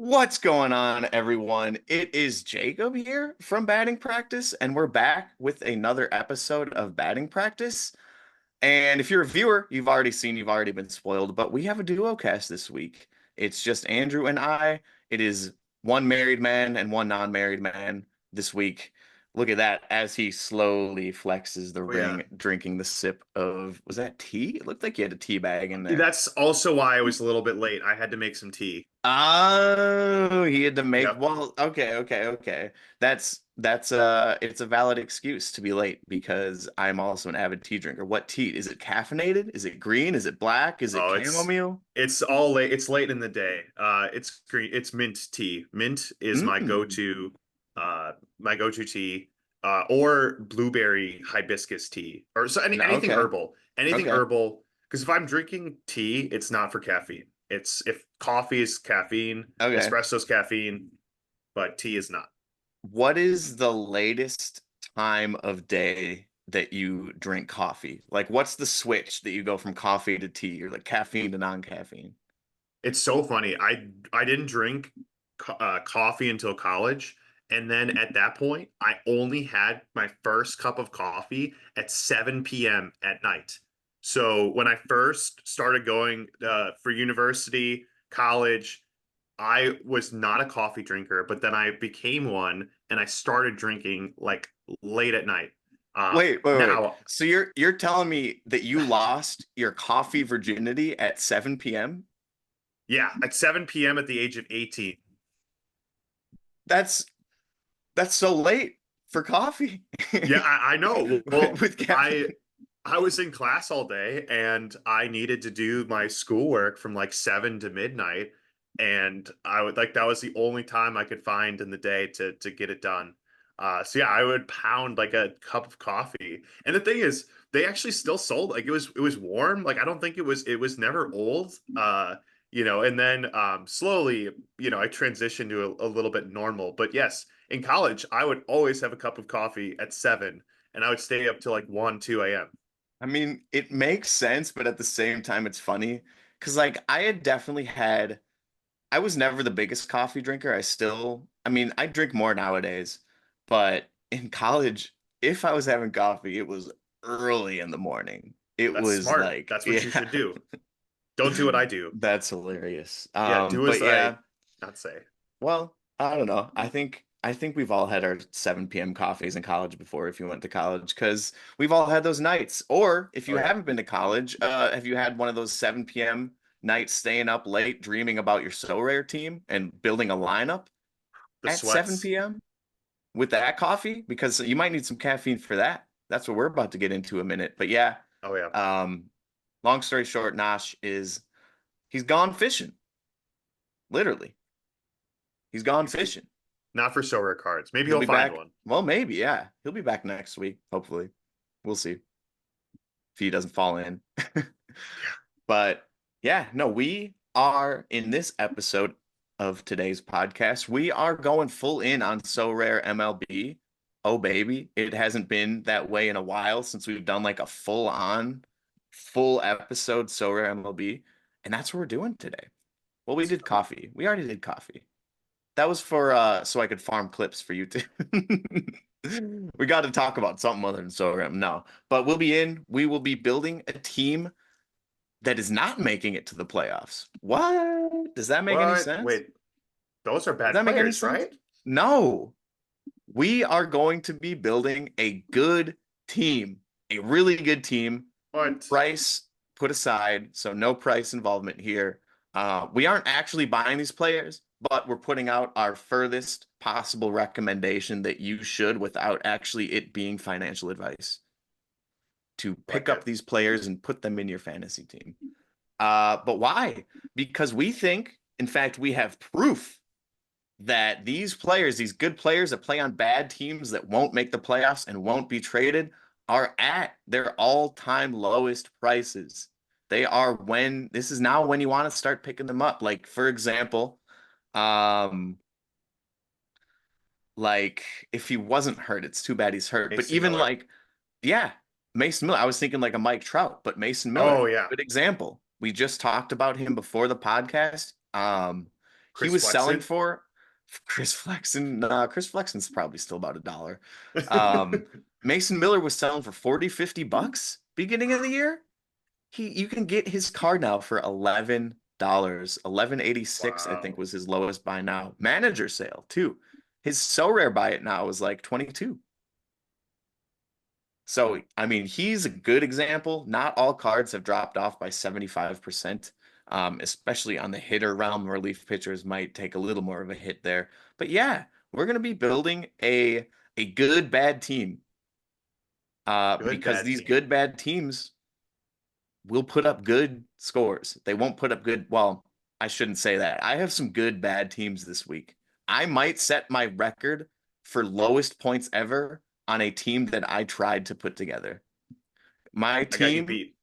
What's going on, everyone? It is Jacob here from Batting Practice, and we're back with another episode of Batting Practice. And if you're a viewer, you've already been spoiled, but we have a duo cast this week. It's just Andrew and I. It is one married man and one non-married man this week. Look at that as he slowly flexes the Oh yeah. ring, drinking the sip of, was that tea? It looked like he had a tea bag in there. That's also why I was a little bit late. I had to make some tea. Oh, he had to make, Yep. well, okay. It's a valid excuse to be late because I'm also an avid tea drinker. What tea? Is it caffeinated? Is it green? Is it black? Is it Oh, chamomile? it's all late. It's late in the day. It's green. It's mint tea. Mint is Mm. my go-to tea. Or blueberry hibiscus tea, or so No, anything okay. herbal. Anything Okay. herbal. Because if I'm drinking tea, it's not for caffeine. It's if coffee is caffeine, Okay. espresso's caffeine, but tea is not. What is the latest time of day that you drink coffee? Like, what's the switch that you go from coffee to tea or like caffeine to non-caffeine? It's so funny. I didn't drink coffee until college, and then at that point, I only had my first cup of coffee at 7 p.m. at night. So when I first started going for university, college, I was not a coffee drinker, but then I became one, and I started drinking like late at night. Wait. Now, So you're telling me that you lost your coffee virginity at 7 p.m.? yeah, at 7 p.m. at the age of 18. That's that's so late for coffee. Yeah, I know. Well, With caffeine. I was in class all day and I needed to do my schoolwork from like 7 to midnight. And I would like that was the only time I could find in the day to get it done. So yeah, I would pound like a cup of coffee. And the thing is, they actually still sold like it was warm. Like I don't think it was never old. And then slowly, I transitioned to a little bit normal. But yes, in college, I would always have a cup of coffee at 7 and I would stay up till like 1, 2 a.m. I mean, it makes sense, but at the same time, it's funny because like I was never the biggest coffee drinker. I mean, I drink more nowadays, but in college, if I was having coffee, it was early in the morning. It That's was smart. like, That's what you yeah, should do. Don't do what I do. that's hilarious. Yeah, do as But I yeah, not say. well, I don't know. I think we've all had our 7 p.m. coffees in college before if you went to college because we've all had those nights. Or if Oh you yeah. haven't been to college, have you had one of those 7 p.m. nights staying up late dreaming about your Sorare team and building a lineup The at 7 sweats. p.m. with that coffee? Because you might need some caffeine for that. That's what we're about to get into in a minute. But yeah, Oh yeah. um, long story short, Nosh is he's gone fishing. Literally. He's gone He's fishing. not for so rare cards. Maybe He'll he'll be find back. one. Well, maybe, yeah. He'll be back next week, hopefully. We'll see if he doesn't fall in. But yeah, no, we are in this episode of today's podcast. We are going full in on So Rare MLB. Oh, baby. It hasn't been that way in a while since we've done like a full episode So Rare MLB. And that's what we're doing today. Well, we did coffee. We already did coffee. That was for so I could farm clips for you too. We got to talk about something other than Sorare. No, but we will be building a team that is not making it to the playoffs. What? Does that make any What? sense? Wait, those are Does bad that make any players, sense? right? No. We are going to be building a good team, a really good team. What? Price put aside, so no price involvement here. We aren't actually buying these players, but we're putting out our furthest possible recommendation that you should without actually it being financial advice to pick Like up it. these players and put them in your fantasy team. But why? Because we think, in fact, we have proof that these players, these good players that play on bad teams that won't make the playoffs and won't be traded, are at their all-time lowest prices. This is now when you want to start picking them up. Like, for example, um, like if he wasn't hurt, it's too bad he's hurt. But Mason even Miller. like, yeah, Mason Miller, I was thinking like a Mike Trout, but Mason Oh Miller, yeah. good example. We just talked about him before the podcast. he Chris was selling Flexen. for Chris Flexen. Nah, Chris Flexen's probably still about $1. Um, Mason Miller was selling for 40, $50 beginning of the year. You can get his card now for $11. 11.86, I think, Wow. was his lowest buy now. Manager sale too. His so rare buy it now is like 22. So, I mean, he's a good example. Not all cards have dropped off by 75%, especially on the hitter realm. Relief pitchers might take a little more of a hit there. But yeah, we're going to be building a good bad team, Good because bad these team. good bad teams will put up good scores. They won't put up good, well, I shouldn't say that. I have some good bad teams this week. I might set my record for lowest points ever on a team that I tried to put together. My I got you team beat.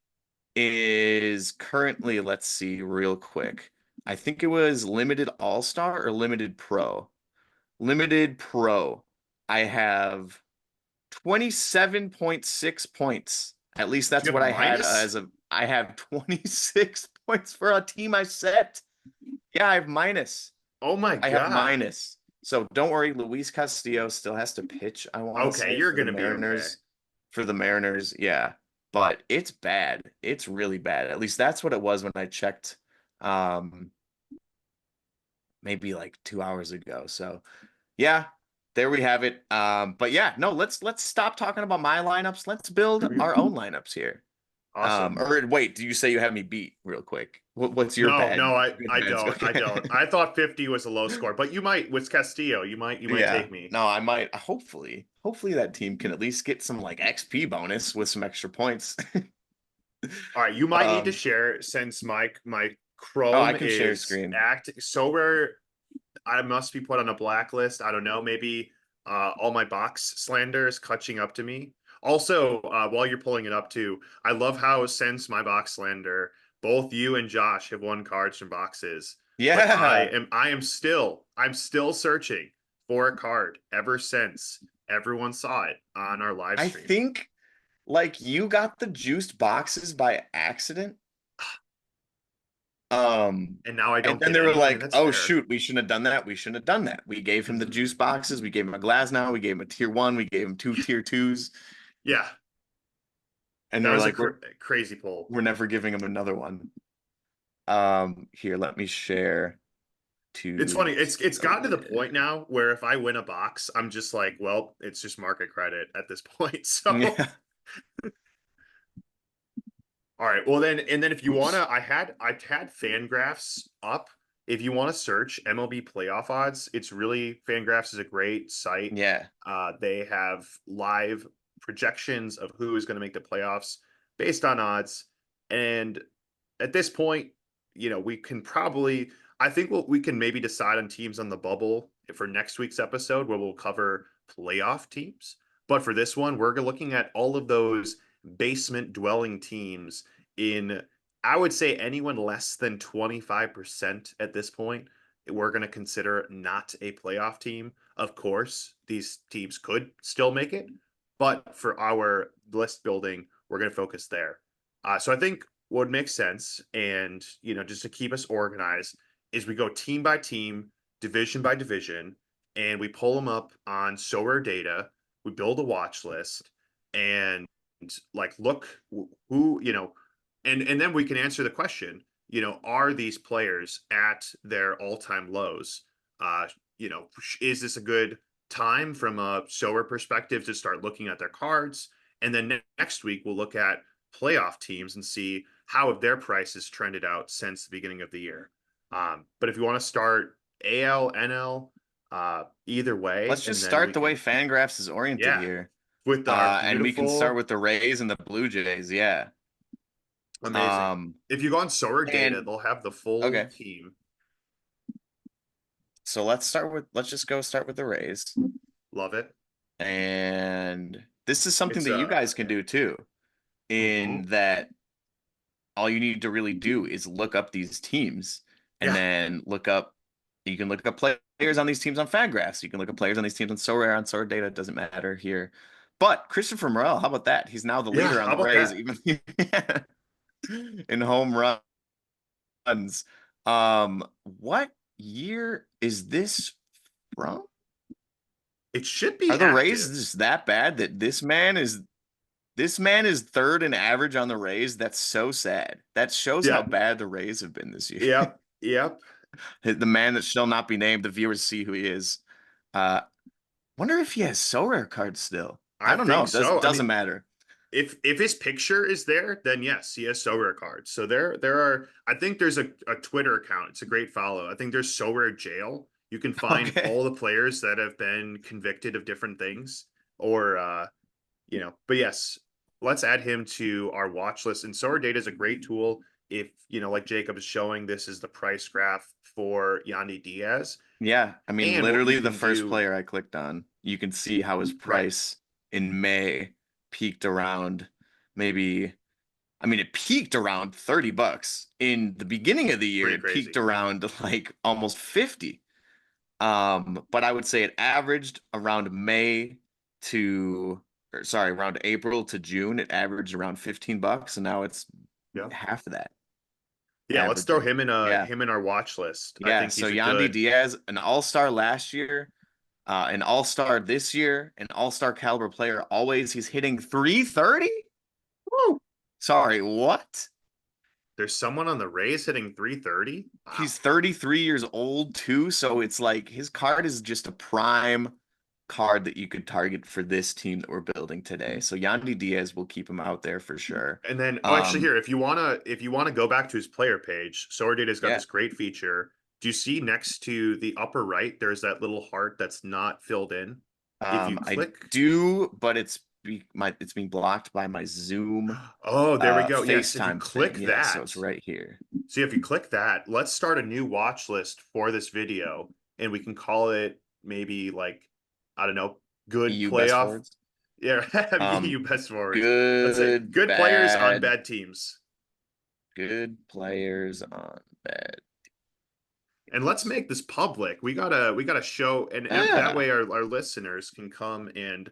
is currently, let's see real quick. I think it was limited all-star or limited pro. Limited pro. I have 27.6 points. At least Do that's you have what I had minus? as of I have 26 points for a team I set. Yeah, I have minus. Oh my I have God. minus. So don't worry, Luis Castillo still has to pitch, I want to Okay, say, you're for the gonna be okay. Mariners. For the Mariners, yeah. But it's bad. It's really bad. At least that's what it was when I checked um maybe like 2 hours ago. So yeah, there we have it. But yeah, no, let's stop talking about my lineups. Let's build our own lineups here. Awesome. Or wait, do you say you have me beat real quick? What's your No, bad, no, I good I bad score? don't. I don't. I thought 50 was a low score, but you might with Castillo, you might Yeah. take me. No, I might hopefully that team can at least get some like XP bonus with some extra points. All right, you might need to Um, share since my oh, I Chrome can share is screen. acting so rare. I must be put on a blacklist. I don't know. Maybe all my box slander is catching up to me. Also, while you're pulling it up too, I love how since my box slander, both you and Josh have won cards from boxes. But Yeah. I'm still searching for a card ever since everyone saw it on our live I stream. think like you got the juiced boxes by accident. Um, And now I and don't then get they were anything like, that's "Oh fair. shoot, we shouldn't have done that. We shouldn't have done that. We gave him the juice boxes. We gave him a glass now. We gave him a tier one. We gave him two tier twos." Yeah, And that they're was a like, "We're crazy pull. we're never giving him another one." Here, let me share It's to funny. It's gotten to the point Sorare. now where if I win a box, I'm just like, well, it's just market credit at this point. So, Yeah. all right. Well, then, and then if you Oops. wanna, I've had Fangraphs up. If you want to search MLB playoff odds, it's really Fangraphs is a great site. Yeah. They have live projections of who is going to make the playoffs based on odds, and at this point, we can probably, I think we can maybe decide on teams on the bubble for next week's episode where we'll cover playoff teams. But for this one, we're looking at all of those basement dwelling teams in, I would say, anyone less than 25% at this point. We're going to consider not a playoff team. Of course, these teams could still make it, but for our list building, we're going to focus there. So I think what makes sense, and just to keep us organized, is we go team by team, division by division, and we pull them up on Sorare data. We build a watch list, and like look who and then we can answer the question. Are these players at their all-time lows? Uh, is this a good time from a Sorare perspective to start looking at their cards? And then next week we'll look at playoff teams and see how have their prices trended out since the beginning of the year. But if you want to start AL, NL, either way, Let's and just then start we the way can, Fangraphs is oriented yeah, here. with our And we can start beautiful, with the Rays and the Blue Jays. Yeah. amazing. Um, If you go on Solar Data, and they'll have the full okay. team. So let's just go start with the Rays. Love it. And this is something It's that you guys can do too, in mhm. that all you need to really do is look up these teams and Yeah, then you can look up players on these teams on Fangraphs. You can look up players on these teams on Sorare, on Sorare Data. It doesn't matter here. But Christopher Morel, how about that? He's now the yeah. leader on How the about Rays, that? even in home runs. What? year is this from? It should Are be the Rays active. just that bad that this man is third in average on the Rays? That's so sad. That shows how Yeah. bad the Rays have been this year. Yep. Yep. The man that shall not be named. The viewers see who he is. Uh, wonder if he has so rare cards still. I I don't know. think Does so. I doesn't mean, matter. if his picture is there, then yes, he has so rare cards. So there are. I think there's a Twitter account. It's a great follow. I think there's so rare jail. You can find Okay. all the players that have been convicted of different things, or But yes, let's add him to our watch list. And Solar Data is a great tool. If like Jacob is showing, this is the price graph for Yandy Diaz, Yeah, I mean, and what we literally the can first do. player I clicked on, you can see how his Right, price in May peaked around maybe, I mean, it peaked around $30. In the beginning of the year, pretty it peaked crazy. around like almost 50. But I would say it averaged around around April to June, it averaged around $15, and now it's Yeah. half of that Yeah, let's throw averaging. him in a Yeah. him in our watch list. I Yeah. think So he's a Yandy good. Diaz, an all-star last year, an all-star this year, an all-star caliber player always. He's hitting 330. Woo! Sorry, what? There's someone on the Rays hitting 330. Wow. He's 33 years old too, so it's like his card is just a prime card that you could target for this team that we're building today. So Yandy Diaz will keep him out there for sure. And then, oh, actually, Um, here, if you wanna go back to his player page, Solar Data's got yeah. this great feature. Do you see next to the upper right, there's that little heart that's not filled in? If you I click, do, but it's being blocked by my Zoom oh, there we go. Yes, if you FaceTime thing. click Yeah, so that, it's right here. see if you click that, let's start a new watch list for this video, and we can call it maybe like, I don't know, good EU best playoff. forwards. Yeah, Um, you best forwards. Let's say good, good players on bad, bad teams. good players on bad And let's teams. make this public. We gotta show, and that Yeah. way our listeners can come and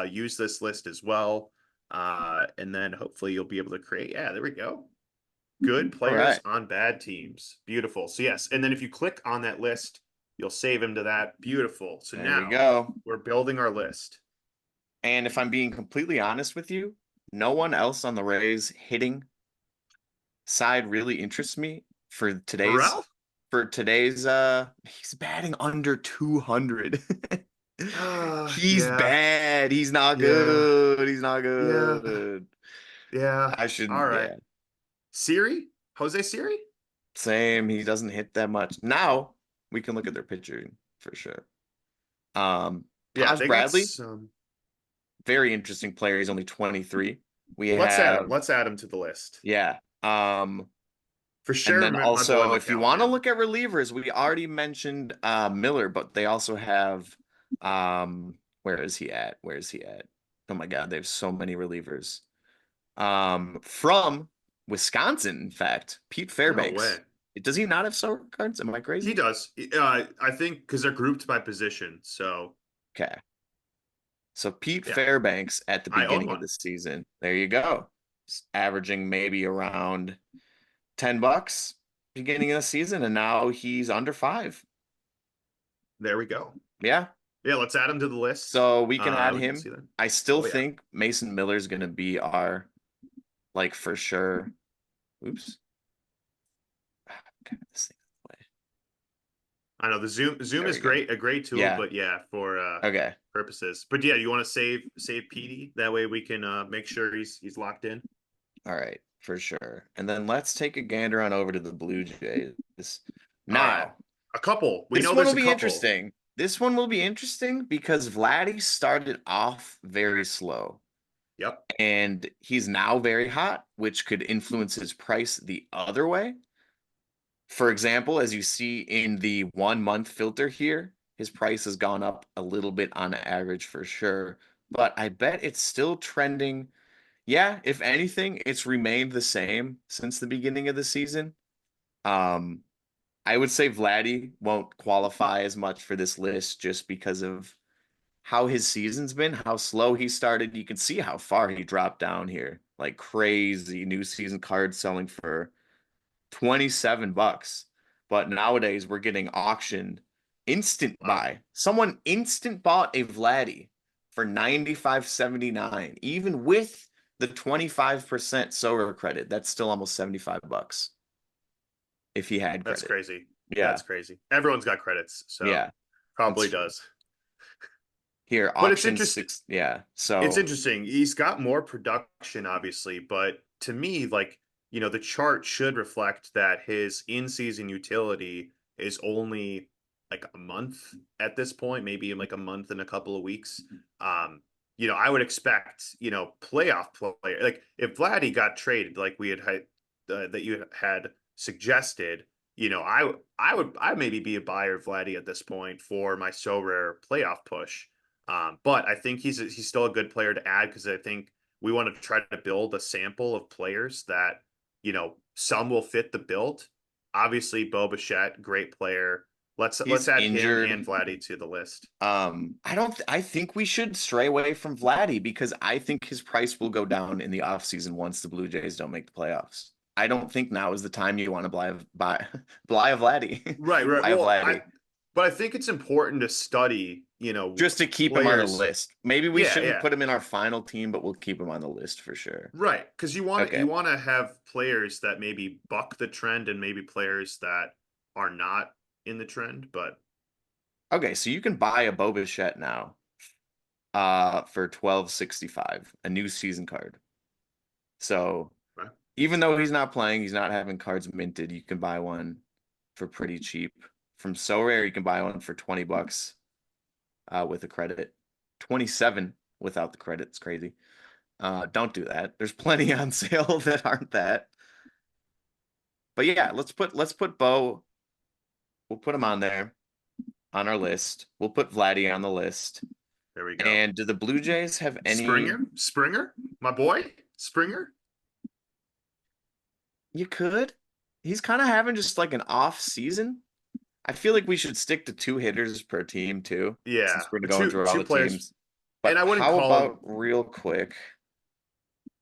use this list as well. And then hopefully you'll be able to create. Yeah, there we go. Good All players right. on bad teams. Beautiful. So yes, and then if you click on that list, you'll save him to that. Beautiful. So There we now go. we're building our list. And if I'm being completely honest with you, no one else on the Rays hitting side really interests me Morel? for today's he's batting under 200. He's Yeah, bad. He's not yeah, good. He's not yeah, good. yeah. I All shouldn't, right. yeah. Siri? Jose Siri? Same. He doesn't hit that much. Now we can look at their pitching for sure. Um, Yeah, Taj they got Bradley, some. very interesting player. He's only 23. We Let's add him. have, Let's add him to the list. yeah. For And sure, then my boy also, if you want to McCallum. look at relievers, we already mentioned Miller, but they also have where is he at? Where is he at? Oh my God, they have so many relievers. From Wisconsin, in fact, Pete No Fairbanks. way. Does he not have silver cards? Am I He crazy? does. I think because they're grouped by position. So Okay. So Pete yeah, Fairbanks at the I own beginning of one. the season, there you go. Averaging maybe around $10 beginning of the season, and now he's under five. There we go. Yeah. Yeah, let's add him to the list. So we can add We can him. see that. I still Oh yeah. think Mason Miller's gonna be our like for sure. Oops. God, this thing away. I know the Zoom There is we go. great, a great tool, Yeah. but yeah, for Okay. purposes. But yeah, you want to save PD that way we can make sure he's locked in. All right, for sure. And then let's take a gander on over to the Blue Jays. All right, Now, a couple. We this know one will there's a be couple. interesting. This one will be interesting because Vladdy started off very slow Yep. and he's now very hot, which could influence his price the other way. For example, as you see in the 1 month filter here, his price has gone up a little bit on average for sure, but I bet it's still trending. Yeah, if anything, it's remained the same since the beginning of the season. Um, I would say Vladdy won't qualify as much for this list just because of how his season's been, how slow he started. You can see how far he dropped down here. Like crazy new season cards selling for $27. But nowadays we're getting auctioned instant Wow, buy. Someone instant bought a Vladdy for 95.79, even with the 25% Sorare credit. That's still almost $75 if he had that's credit. crazy. Yeah. That's crazy. Everyone's got credits, so Yeah. That's probably true. does. Here, But it's auction interesting. six. Yeah. It's So interesting. He's got more production, obviously, but to me, like, the chart should reflect that his in-season utility is only like a month at this point, maybe like a month and a couple of weeks. Um, I would expect, playoff player, like if Vladdy got traded, like we had that you had suggested, I maybe be a buyer of Vladdy at this point for my so rare playoff push. But I think he's still a good player to add because I think we want to try to build a sample of players that some will fit the build. Obviously, Bo Bichette, great player. Let's he's add him and injured. Vladdy to the list. I don't I think we should stray away from Vladdy because I think his price will go down in the offseason once the Blue Jays don't make the playoffs. I don't think now is the time you want to buy buy a Vladdy. Right, right. Buy a Well, Vladdy. but I think it's important to study, Just to keep him on the players. list. Maybe we Yeah, shouldn't yeah. put him in our final team, but we'll keep him on the list for sure. Right, because Okay. you want to have players that maybe buck the trend and maybe players that are not in the trend, but Okay, so you can buy a Bo Bichette now for 12.65, a new season card. So even though he's not playing, he's not having cards minted, you can buy one for pretty cheap. From So Rare, you can buy one for $20 with a credit. 27 without the credit. It's crazy. Don't do that. There's plenty on sale that aren't that. But yeah, let's put Bo. We'll put him on there on our list. We'll put Vladdy on the list. there we go. And do the Blue Jays have any? Springer, my boy, Springer. You could. He's kind of having just like an off season. I feel like we should stick to two hitters per team too, Yeah, since we're going through all two the players, teams. and But I wouldn't how call him about real quick?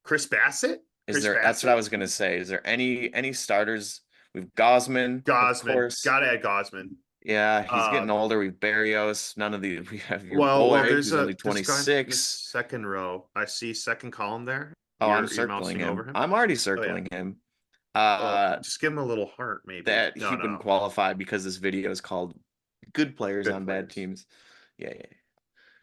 Chris Bassett. Is Chris there, that's what I Bassett, was gonna say. Is there any starters? We've Gosman, of Gosman. course. Got to add Gosman. Yeah, he's getting Um, older. We've Barrios. None of the we have your well, boy who's only there's a guy in the 26. second row. I see second column there. Oh, I'm You're circling mousing over him. him. I'm already Oh yeah. circling him. Well, Uh just give him a little heart, maybe. that No, he no, wouldn't no. qualify because this video is called Good Players Good on Bad players. Teams. Yeah, yeah.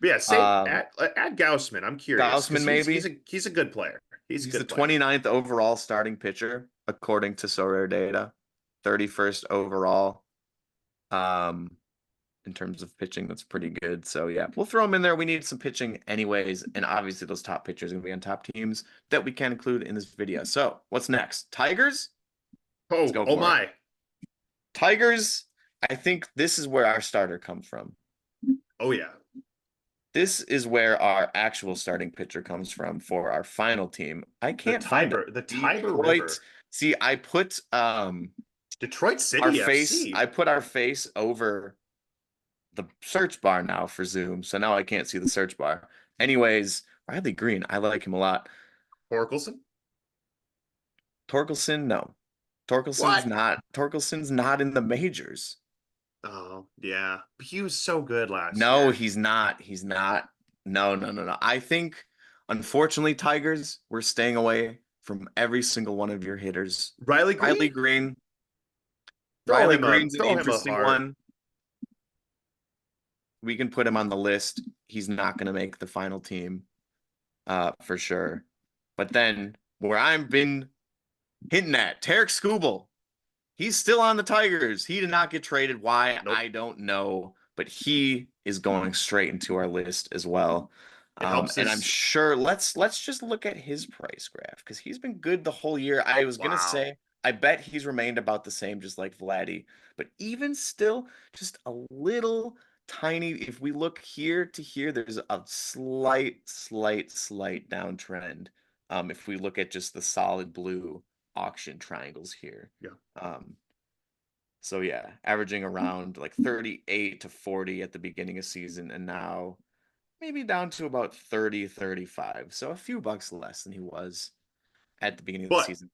But yeah, say Yeah. add Gaussman. I'm curious because Gaussman maybe. he's a good player. He's a He's the good player. 29th overall starting pitcher, according to Sorare data. 31st overall. Um, in terms of pitching, that's pretty good. So yeah, we'll throw him in there. We need some pitching anyways, and obviously those top pitchers are gonna be on top teams that we can include in this video. So what's next? Tigers? Let's Oh, go oh for it. my. Tigers, I think this is where our starter comes from. Oh yeah. This is where our actual starting pitcher comes from for our final team. I can't find him. The Tiber Detroit. River. See, I put Detroit our City face, I FC. put our face over the search bar now for Zoom, so now I can't see the search bar. Anyways, Riley Green, I like him a lot. Torkelson. Torkelson, no. What? Torkelson's not in the majors. Oh, yeah. He was so good last No, year. he's not. He's not. No, no, no, no. I think unfortunately, Tigers, we're staying away from every single one of your hitters. Riley Riley Green? Green. Riley Green's an Throw him a interesting heart. one. We can put him on the list. He's not going to make the final team, for sure. But then where I've been hinting at, Tarek Skubal, he's still on the Tigers. He did not get traded. Why? Nope. I don't know, but he is going straight into our list as well. It helps And I'm his sure let's just look at his price graph because he's been good the whole year. I was gonna wow. say I bet he's remained about the same, just like Vladdy, but even still, just a little tiny. If we look here to here, there's a slight downtrend. If we look at just the solid blue auction triangles here. Yeah. Um, so yeah, averaging around like 38 to 40 at the beginning of season, and now maybe down to about 30, 35. So a few bucks less than he was at the beginning of the But season.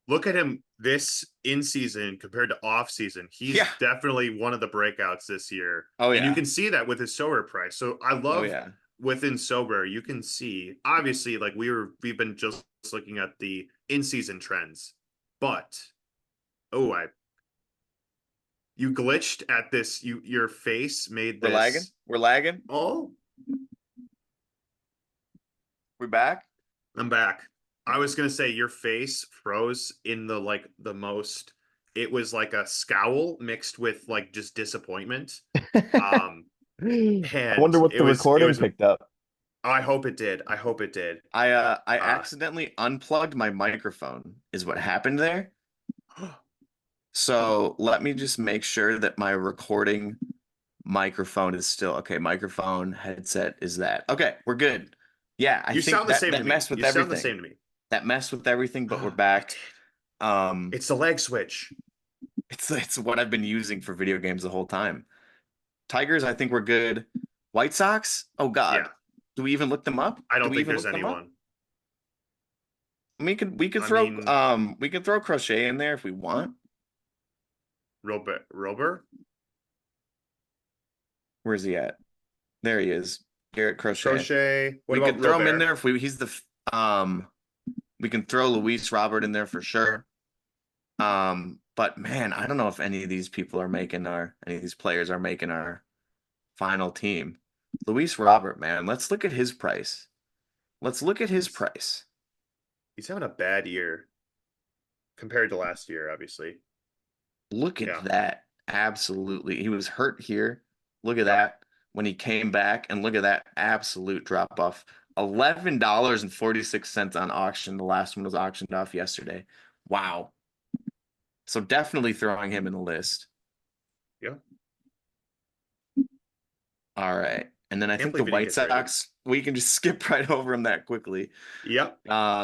look at him this in season compared to off season. He's Yeah. definitely one of the breakouts this year. Oh And you yeah. can see that with his sober price. So I Oh love yeah. within sober, you can see obviously like we've been just looking at the in season trends. But oh, I you glitched at this. Your face made We're lagging. this. We're lagging. Oh, We're back. I'm back. I was gonna say your face froze in the like the most. It was like a scowl mixed with like just disappointment. Um, I and wonder what the it recording was. picked up. I hope it did. I hope it did. I Uh, accidentally unplugged my microphone is what happened there. So let me just make sure that my recording microphone is still okay. Microphone headset is that. Okay, we're good. Yeah, I you think sound the same to that me. messed with You sound the everything. same to me. That messed with everything, but we're It back. did. Um, It's the leg switch. it's what I've been using for video games the whole time. Tigers, I think we're good. White Sox? Oh Yeah, God. Do we even look them up? I Do don't we think even there's look them up? anyone. I mean, We could throw Crochet in there if we want. Rober. Where is he at? There he is. Garrett Crochet. Crochet. What We about could throw him in Robert? there if we can throw Luis Robert in there for sure. But man, I don't know if any of these players are making our final team. Luis Robert, man, let's look at his price. Let's look at his He's price. he's having a bad year compared to last year, obviously. Look at Yeah. that. Absolutely. He was hurt here. Look at that when he came back, and look at that absolute drop off. $11.46 on auction. The last one was auctioned off yesterday. Wow. So definitely throwing him in the list. Yeah. All right. And then I Can't think the believe he didn't White get traded. Sox, we can just skip right over them that quickly. Yep.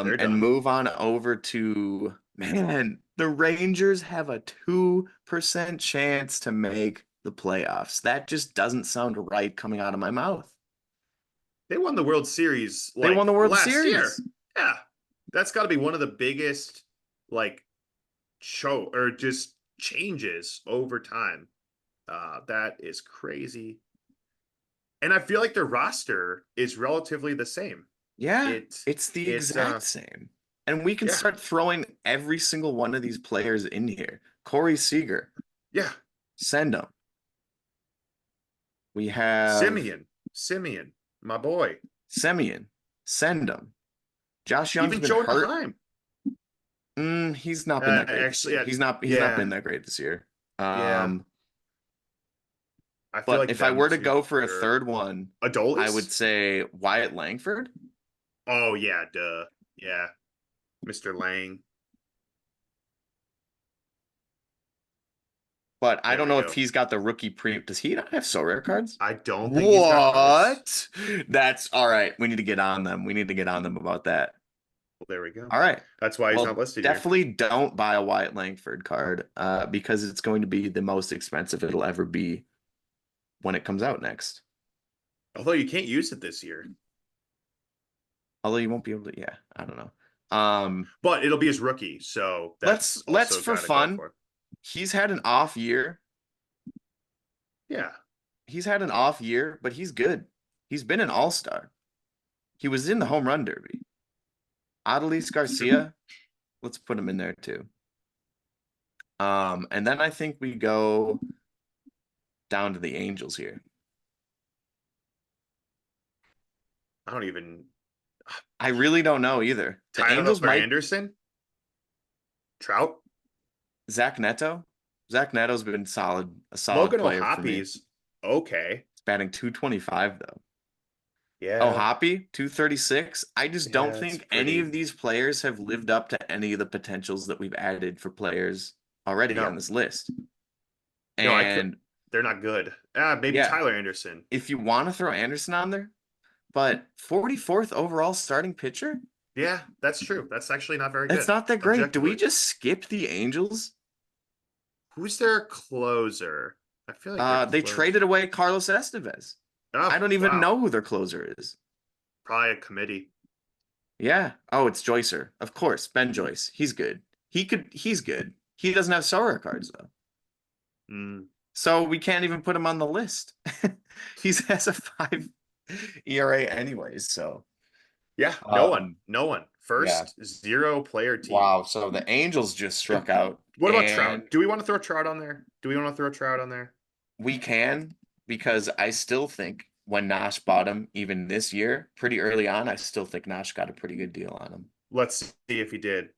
They're And done. move on over to, man, the Rangers have a 2% chance to make the playoffs. That just doesn't sound right coming out of my mouth. They won the World Series They won like the World last year. Series. Yeah. That's got to be one of the biggest like show or just changes over time. That is crazy. And I feel like their roster is relatively the same. Yeah, It it's the it exact same. And we can yeah. start throwing every single one of these players in here. Corey Seager, Yeah. send them. We have Simeon, my boy. Semyon, send them. Josh Young's Even been Jonah hurt. Heim. He's not been that great this Actually, year. He's not yeah, been that great this year. yeah. I feel But like if I them were to two go for a are third one, I would Adolis. say Wyatt Langford. Oh yeah, duh. Yeah, Mr. Lang. But I There don't we know if go. he's got the rookie premium. Does he not have so rare cards? I don't think he's got Artis. What? That's all right. We need to get on them. We need to get on them about that. Well, there we go. All right. That's why he's not Well, listed here. definitely don't buy a Wyatt Langford card because it's going to be the most expensive it'll ever be when it comes out next. Although you can't use it this year, Although you won't be able to, yeah, I don't know. but it'll be his rookie, so that's let's also for got to go fun. for. He's had an off year. Yeah, He's had an off year, but he's good. He's been an all-star. He was in the home run derby. Adolis Garcia, let's put him in there too. And then I think we go down to the Angels here. I really don't know either. The Angels Tyler might Anderson, Trout, Zach Neto. Zach Neto's been a solid Logan player for me. O'Hoppy's okay. He's batting 225 though. Oh, Yeah, Hoppy, 236. I just don't yeah, it's think any pretty. of these players have lived up to any of the potentials that we've added for players already on No, this list. no, I could. And They're not good. Maybe yeah, Tyler Anderson. if you want to throw Anderson on there, but 44th overall starting pitcher, Yeah, that's true. That's actually not very that's good, not that great. Do we objectively. just skip the Angels? Who's their closer? I feel like they're They close. traded away Carlos Estevez. I Oh, don't even wow. know who their closer is. Probably a committee. Yeah. Oh, it's Joycer. Of course, Ben Joyce. He's good. He's good. He doesn't have Sorare cards though. Mm. So we can't even put him on the list. He's has a 5 ERA anyways, so Yeah, no one, um no one. yeah. First zero player team. Wow, so the Angels just And struck out what about Trout? and Do we want to throw Trout on there? Do we want to throw Trout on there? we can because I still think when Nash bought him even this year, pretty early on, I still think Nash got a pretty good deal on him. Let's see if he did.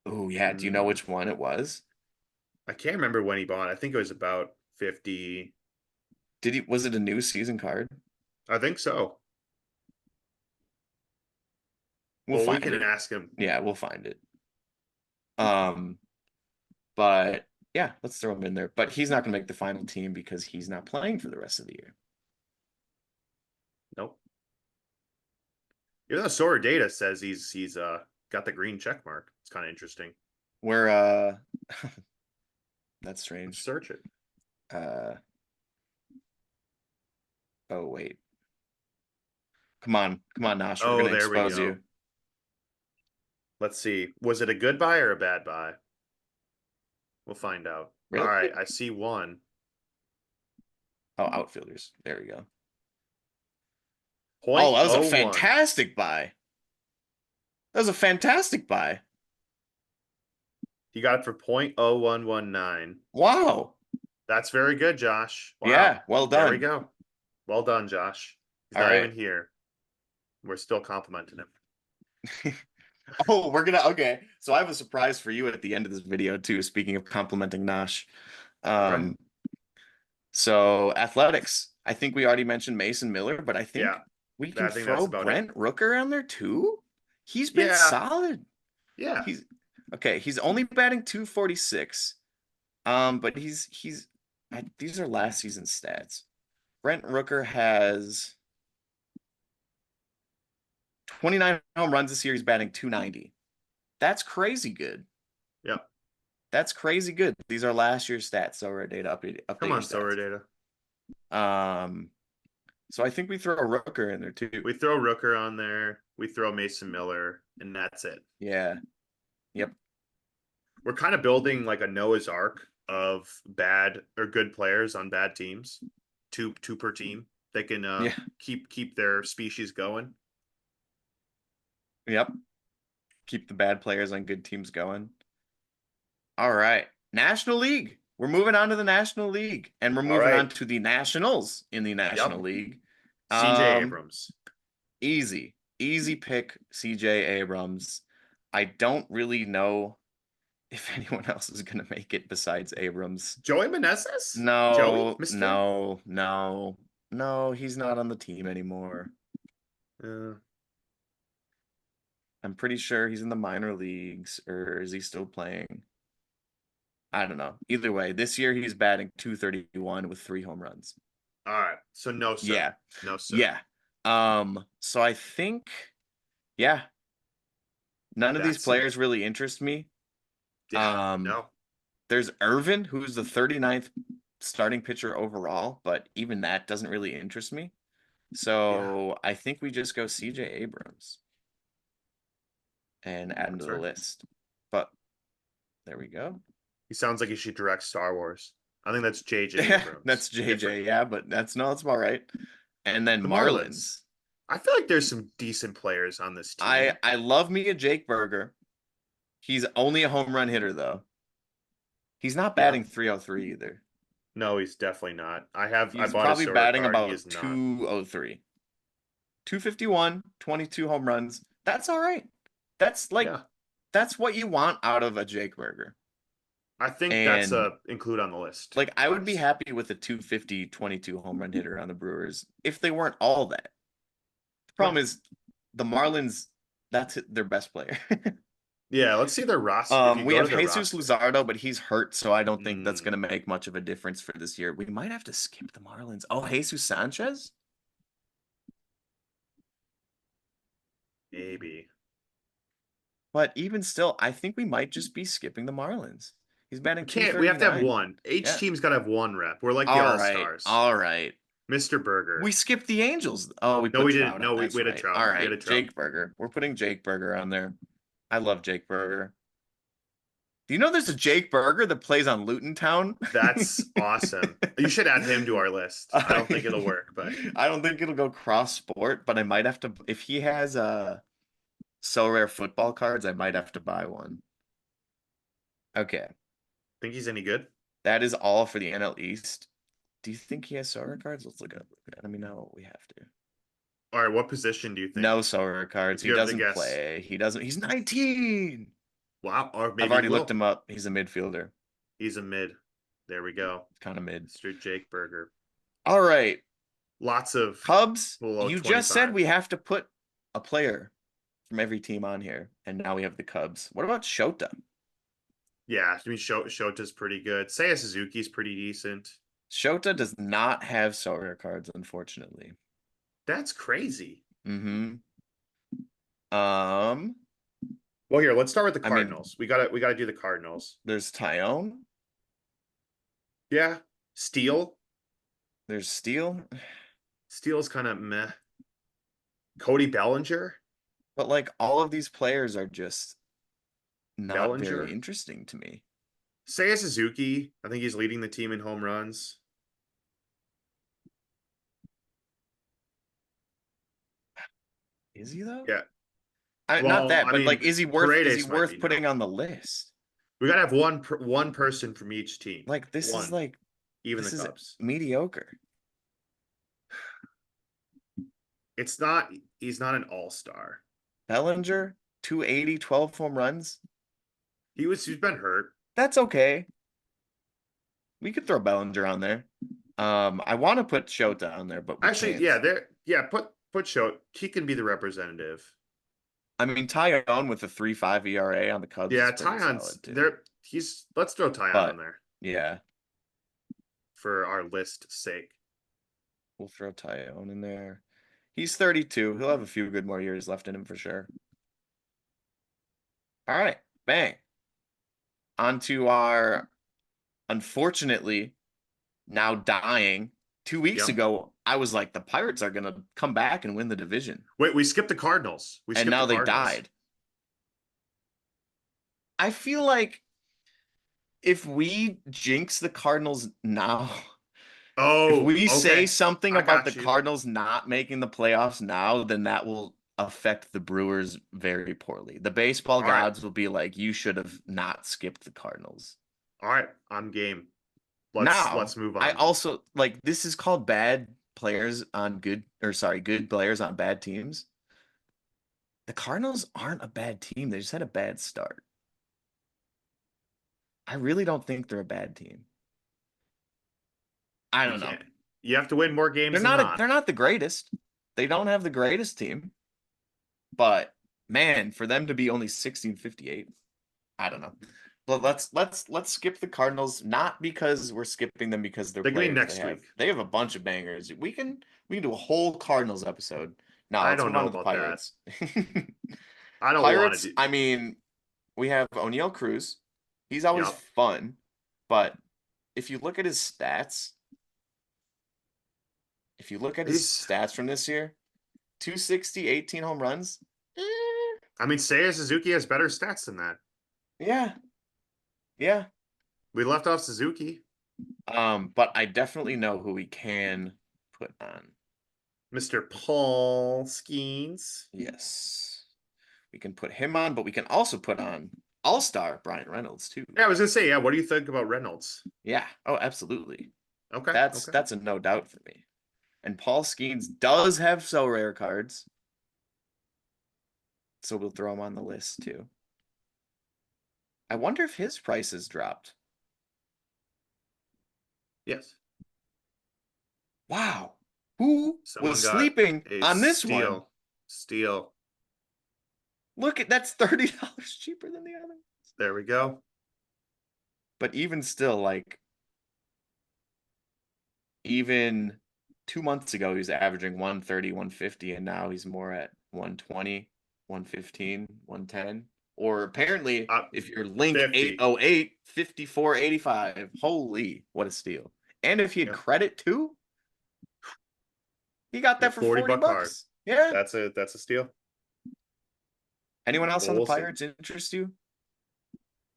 Oh yeah, do you know Mm, which one it was? I can't remember when he bought. I think it was about 50. Was it a new season card? I think so. We'll Well, we find can it. ask him. Yeah, we'll find it. Um, but yeah, let's throw him in there. But he's not gonna make the final team because he's not playing for the rest of the year. Nope. Even though Sora Data says he's got the green check mark. It's kind of interesting. We're that's Let's strange. search it. Uh oh wait. Come on, Nash. We're Oh, gonna there we expose go. you. Let's see. Was it a good buy or a bad buy? We'll find out. All Really? right, I see one. Oh, outfielders. There we go. Oh, Point that was a oh one. fantastic buy. That was a fantastic buy. You got it for 0.0119. Wow. That's very good, Josh. Wow. Yeah, well There we done. go. Well done, Josh. He's All not right. even here. We're still complimenting him. Oh, okay. So I have a surprise for you at the end of this video too, speaking of complimenting Nash. Okay. Um, so athletics. I think we already mentioned Mason Miller, but I Yeah. think we I can think that's throw about it. Brent Rooker on there too. He's been Yeah. solid. Yeah. He's okay, he's only batting 246. But these are last season stats. Brent Rooker has 29 home runs this year. He's batting 290. That's crazy good. Yeah. That's crazy good. These are last year's stats. So our data update Come your on, Sora stats. Data. So I think we throw a Rooker in there too. We throw Rooker on there. We throw Mason Miller, and that's it. Yeah. Yep. We're kind of building like a Noah's Ark of bad or good players on bad teams. Two per team. They can Yeah. keep their species going. Yep. Keep the bad players on good teams going. All right. National League. We're moving on to the National League, and we're All moving on right. to the Nationals in the National Yep. League. CJ Um, Abrams. easy pick, CJ Abrams. I don't really know if anyone else is gonna make it besides Abrams. Joey Meneses? Joey? No, Mr. no, no, no, he's not on the team anymore. Uh, I'm pretty sure he's in the minor leagues, or is he still playing? I don't know. Either way, this year he's batting 231 with 3 home runs. all right. So no, sir. Yeah. No, sir. Yeah. So I think, yeah, none of these That's it. players really interest me. Yeah. Um, No. there's Irvin, who's the 39th starting pitcher overall, but even that doesn't really interest me. Yeah. So I think we just go CJ Abrams and add him to That's the right. list. But there we go. He sounds like he should direct Star Wars. I think that's JJ Yeah, Abrams. that's JJ. Different. Yeah, but that's about right. And then The Marlins. Marlins. I feel like there's some decent players on this team. I love me a Jake Berger. He's only a home run hitter though. He's not Yeah. batting 303 either. No, he's definitely not. I He's bought a probably Sora batting card. He about is not. 203. 251, 22 home runs. That's all right. That's like Yeah. that's what you want out of a Jake Berger. I think that's And a include on the list. like I would be Nice. happy with a 250, 22 home run hitter on the Brewers if they weren't all that. The Right. problem is the Marlins, that's their best player. Yeah, let's see their roster. If you We go to have their Jesus roster. Luzardo, but he's hurt, so I don't think that's Mm, going to make much of a difference for this year. We might have to skip the Marlins. Oh, Jesus Sanchez? maybe. But even still, I think we might just be skipping the Marlins. He's batting We have to have 239. one. Each Yeah. team's got to have one rep. We're like the All All right. Stars. All right. Mr. Burger. We skipped the Angels. Oh, we No, put we didn't. Trout No, on. That's we had a right. Trout. All We had right. a Trout. Jake Berger. We're putting Jake Berger on there. I love Jake Berger. Do you know there's a Jake Berger that plays on Luton Town? That's awesome. You should add him to our list. I don't think it'll I, work, but I don't think it'll go cross sport, but I might have to if he has so rare football cards, I might have to buy one. Okay. think he's any good. That is all for the NL East. Do you think he has so rare cards? Let's look at it. Let me know what we have to. All right, what position do you think? No so rare cards. If He you have to doesn't guess. play. He doesn't. He's 19. Wow, or I've maybe he already looked will. him up. He's a midfielder. He's a mid. There we go. Kind of mid. Mr. Jake Berger. All right. Lots of Cubs, below you just said 25. we have to put a player from every team on here, and now we have the Cubs. What about Shota? Yeah, I mean Shota's pretty good. Seiya Suzuki's pretty decent. Shota does not have so rare cards, unfortunately. That's crazy. Mm-hmm. Um, Well, here, let's start with the I mean, Cardinals. We gotta do the Cardinals. there's Tyone. Yeah. Steele. There's Steele. Steele's kind of meh. Cody Bellinger. But like all of these players are just not very Bellinger. interesting to me. Seiya Suzuki. I think he's leading the team in home runs. Is he though? Yeah. Not Well, that, I but mean, like, is he Paredes might be worth now. putting on the list? We gotta have one person from each team. Like this is One. like Even this the is Cubs. mediocre. It's not. He's not an all-star. Bellinger, 280, 12 home runs. He's been hurt. That's okay. We could throw Bellinger on there. I want to put Shota on there, but we Actually, can't. yeah, put Show. He can be the representative. I mean, Tyone with a 3.5 ERA on the Cubs is Yeah, pretty Tyon's solid too. there. Let's throw Tyon on But there yeah, for our list sake. we'll throw Tyone in there. He's 32. He'll have a few good more years left in him for sure. All right, bang. On to our, unfortunately, now dying. 2 weeks Yep. ago, I was like, the Pirates are going to come back and win the division. Wait, we skipped the Cardinals. We And skipped now the they Cardinals. died. I feel like if we jinx the Cardinals now, if Oh, we say okay. something I about the got you. Cardinals not making the playoffs now, then that will affect the Brewers very poorly. The baseball All right. gods will be like, you should have not skipped the Cardinals. All right. I'm game. Now, Let's move I on. also like this is called bad players on good, or sorry, good players on bad teams. The Cardinals aren't a bad team. They just had a bad start. I really don't think they're a bad team. I You don't know. can't. You have to win more games than not. They're not the greatest. They don't have the greatest team. But man, for them to be only 1658, I don't know. But let's skip the Cardinals, not because we're skipping them because they're They're gonna be players. next week. They have a bunch of bangers. We can do a whole Cardinals episode. Now I let's don't move on know to the about that. Pirates. I don't want to Pirates, do. I mean, we have O'Neal Cruz. He's always Yep. fun, but if you look at his stats, if you look at his He's. stats from this year, 260, 18 home runs. I mean, Seiya Suzuki has better stats than that. Yeah. Yeah. We left off Suzuki. But I definitely know who we can put on. Mr. Paul Skeens. Yes. We can put him on, but we can also put on All-Star Brian Reynolds too. Yeah, I was gonna say, yeah. What do you think about Reynolds? Yeah. Oh, absolutely. Okay. That's a no doubt for me. And Paul Skeens does have so rare cards. So we'll throw him on the list too. I wonder if his price has dropped. Yes. Wow. Who Someone was got sleeping a on this one? Steal. Look at that's $30 cheaper than the other. There we go. But even still, like, even 2 months ago, he was averaging 130, 150, and now he's more at 120, 115, 110. Or apparently, if you're Link 50. 808, 5485. Holy, what a steal. And if he had Yeah. credit too, he got that for 40 $40 card. bucks. Yeah. That's a steal. Anyone else on the We'll see. Pirates interest you?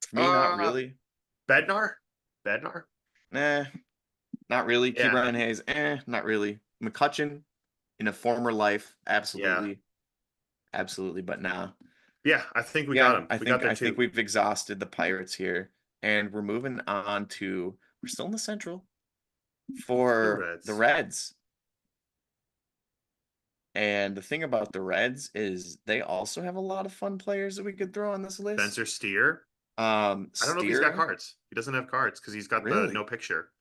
For me, not Uh, really. Bednar? Bednar? Nah, not really. Yeah. Ke'Bryan Hayes, not really. McCutcheon in a former life, Yeah. absolutely, absolutely, but nah. Yeah, I think we got Yeah, him. I We got think there I think too. we've exhausted the Pirates here, and we're moving on to we're still in the Central The for the Reds. Reds. And the thing about the Reds is they also have a lot of fun players that we could throw on this list. Spencer Steer. I don't know if he's got Steer, cards. He doesn't have cards because he's got the no really? picture.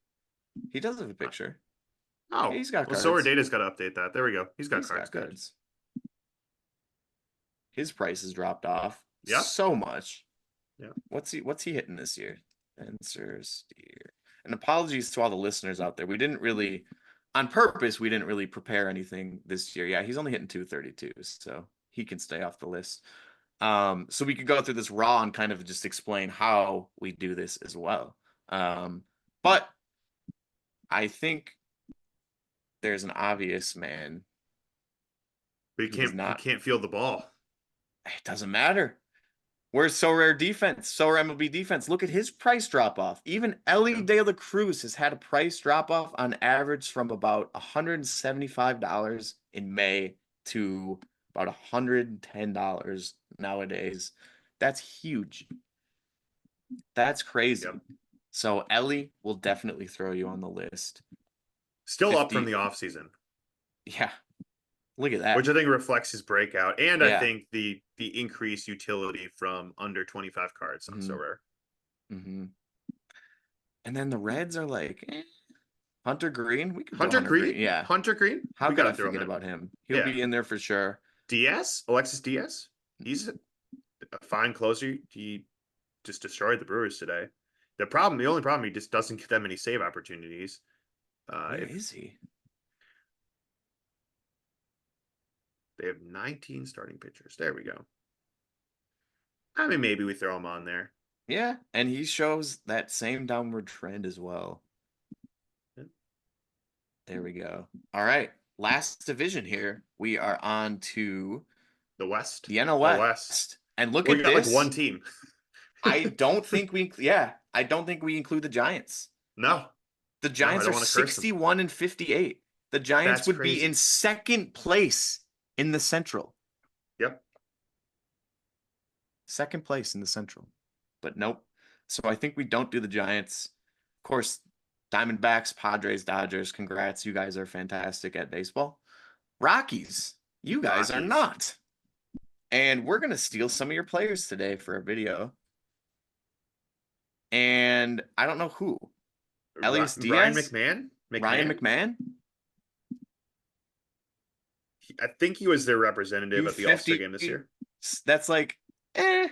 He does have a picture. Yeah, Oh, he's got well, so our cards. data's got to update that. There we go. He's got He's cards. got Good. cards. His price has dropped off Yep. so much. Yep. What's he hitting this year? Spencer Steer. And apologies to all the listeners out there. We didn't really on purpose, we didn't really prepare anything this year. Yeah, he's only hitting 232, so he can stay off the list. So we could go through this raw and kind of just explain how we do this as well. But I think there's an obvious man But who does he not. can't feel the ball. It doesn't matter. Where's So Rare defense? So Rare MLB defense. Look at his price drop off. Even Ellie Yeah. De La Cruz has had a price drop off on average from about $175 in May to about $110 nowadays. That's huge. That's crazy. Yep. So Ellie will definitely throw you on the list. Still up from 50. the offseason, Yeah. Look at which that. I think reflects his breakout, and I Yeah. think the increased utility from under 25 cards on So hmm Rare. hmm And then the Reds are like, Hunter Green. We could throw Hunter Hunter Green. Green? Yeah. Hunter Green? How We could got I to throw him forget in. about him? He'll Yeah. be in there for sure. Diaz? Alexis Diaz? He's a fine closer. He just destroyed the Brewers today. The only problem, he just doesn't get that many save opportunities. Where If is he? they have 19 starting pitchers, there we go. I mean, maybe we throw him on there. Yeah, and he shows that same downward trend as well. Yeah. There we go. All right, last division here. We are on to The West. the NL The West. West. And look We at got like one this. team. I don't think we include the Giants. No, The no, I Giants don't are want to curse them. 61 and 58. The Giants That's would be in crazy. second place in the Central. Yep. Second place in the Central. But nope. So I think we don't do the Giants. Of course, Diamondbacks, Padres, Dodgers, congrats. You guys are fantastic at baseball. Rockies, you guys are Rockies. not. And we're going to steal some of your players today for a video. And I don't know who. Elias Ryan Diaz? McMahon? Ryan McMahon? McMahon? I think he was their representative at the All-Star 250. game this year. That's like, eh.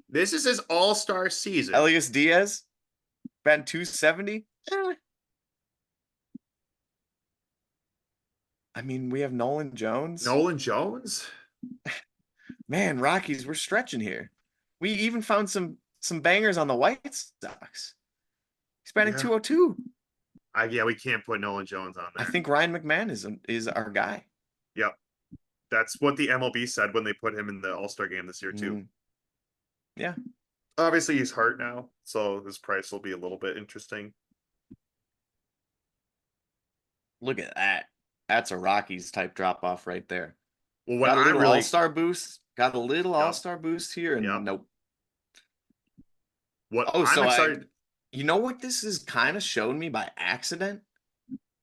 This is his All-Star season. Elias Diaz? Batting 270? Eh. I mean, we have Nolan Jones. Nolan Jones? Man, Rockies, we're stretching here. We even found some bangers on the White Sox. He's batting Yeah. 202. Yeah, we can't put Nolan Jones on I there. think Ryan McMahon is our guy. Yep. That's what the MLB said when they put him in the All-Star game this year, too. Yeah. Obviously, he's hurt now, so his price will be a little bit interesting. Look at that. That's a Rockies type drop off right there. Well, what Got a I'm little really all-star boost. Got a little Yep. all-star boost here, and Yep. nope. What Oh, I'm so excited. you know what this is kind of shown me by accident,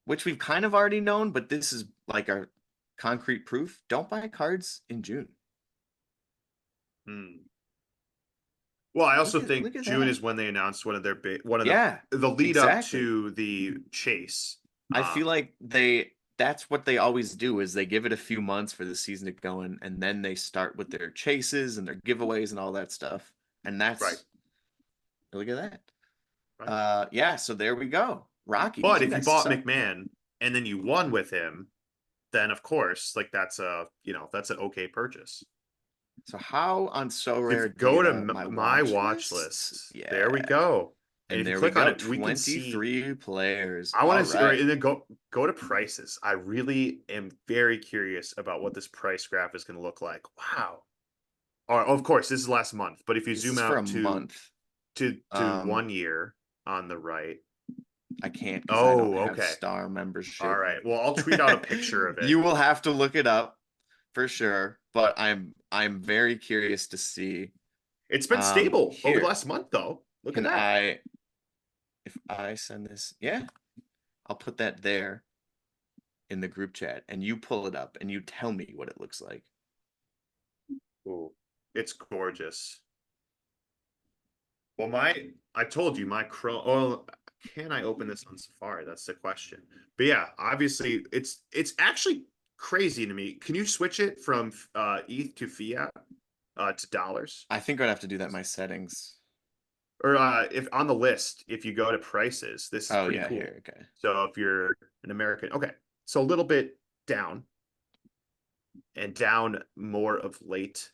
which we've kind of already known, but this is like our concrete proof. Don't buy cards in June. Well, I also Look think at June that. is when they announced one of their Yeah, the lead up exactly. to the chase. I feel like that's what they always do is they give it a few months for the season to go in, and then they start with their chases and their giveaways and all that stuff. And that's Right. look at that. Right. Yeah, so there we go. Rockies, But you if you guys bought suck. McMahon and then you won with him, then of course, like that's that's an okay purchase. So how on So Rare If go to Data my watch list, Yeah. there we go. And And if you there we click on go. it, we can see 23 players. I want All to see, or right. and then go to prices. I really am very curious about what this price graph is going to look like. Wow. Or of course, this is last month. But if you This zoom is for a out month. to 1 year on the right. I can't because I don't Oh, have okay. Star All membership. right. Well, I'll tweet out a picture of it. You will have to look it up for sure, but I'm very curious to see. It's been stable over the Here, last month, though. Look at can that. I if I send this, yeah, I'll put that there in the group chat and you pull it up and you tell me what it looks like. Ooh, it's gorgeous. Well, I told you my Chrome. Oh, can I open this on Safari? That's the question. But yeah, obviously, it's actually crazy to me. Can you switch it from ETH to fiat to dollars? I think I'd have to do that in my settings. Or if on the list, if you go to prices, this is Oh pretty yeah, cool. here, okay. So if you're an American, okay, so a little bit down and down more of late.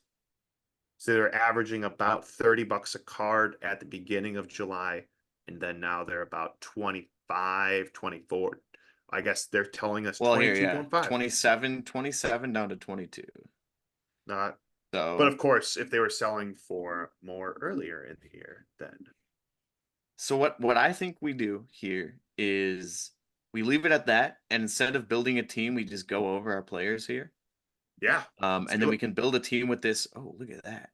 So they're averaging about $30 a card at the beginning of July, and then now they're about 25, 24. I guess they're telling us Well, here, yeah. 22.5. 27 down to 22. Not, but So of course, if they were selling for more earlier in the year, then so what I think we do here is we leave it at that, and instead of building a team, we just go over our players here. yeah, let's And then do we it. can build a team with this. Oh, look at that.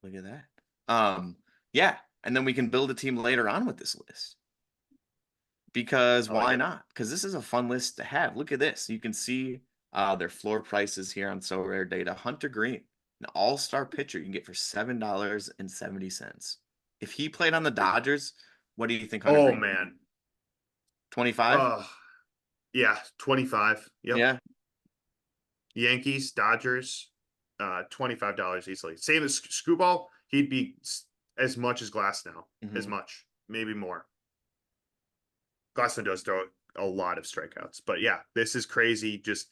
Look at that. Yeah, and then we can build a team later on with this list. Because I like why it. not? Because this is a fun list to have. Look at this. You can see their floor prices here on So Rare Data. Hunter Green, an all-star pitcher you can get for $7.70. If he played on the Dodgers, what do you think Hunter Oh Green would be? man. 25? Yeah, 25. Yep. Yeah. Yankees, Dodgers, $25 easily. Same as Screwball, he'd be as much as Glass now, as Hmm. much, maybe more. Glassman does throw a lot of strikeouts, but yeah, this is crazy. Just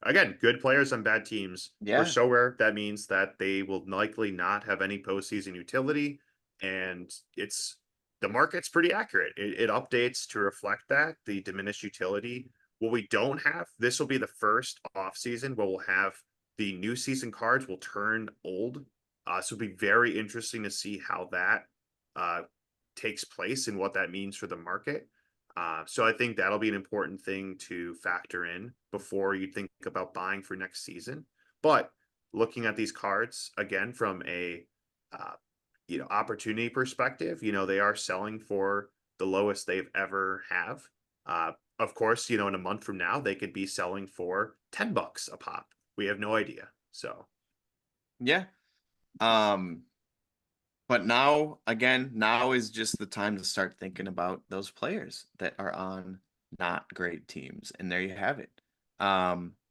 again, good players on bad teams. For Yeah. So Rare, that means that they will likely not have any postseason utility, and it's the market's pretty accurate. It updates to reflect that the diminished utility. What we don't have, this will be the first off season where we'll have the new season cards will turn old. So it'll be very interesting to see how that uh, takes place and what that means for the market. So I think that'll be an important thing to factor in before you think about buying for next season. But looking at these cards again from a uh, opportunity perspective, they are selling for the lowest they've ever have. Of course, in a month from now they could be selling for $10 a pop. We have no idea. So Yeah. Um, But now, again, now is just the time to start thinking about those players that are on not great teams. And there you have it.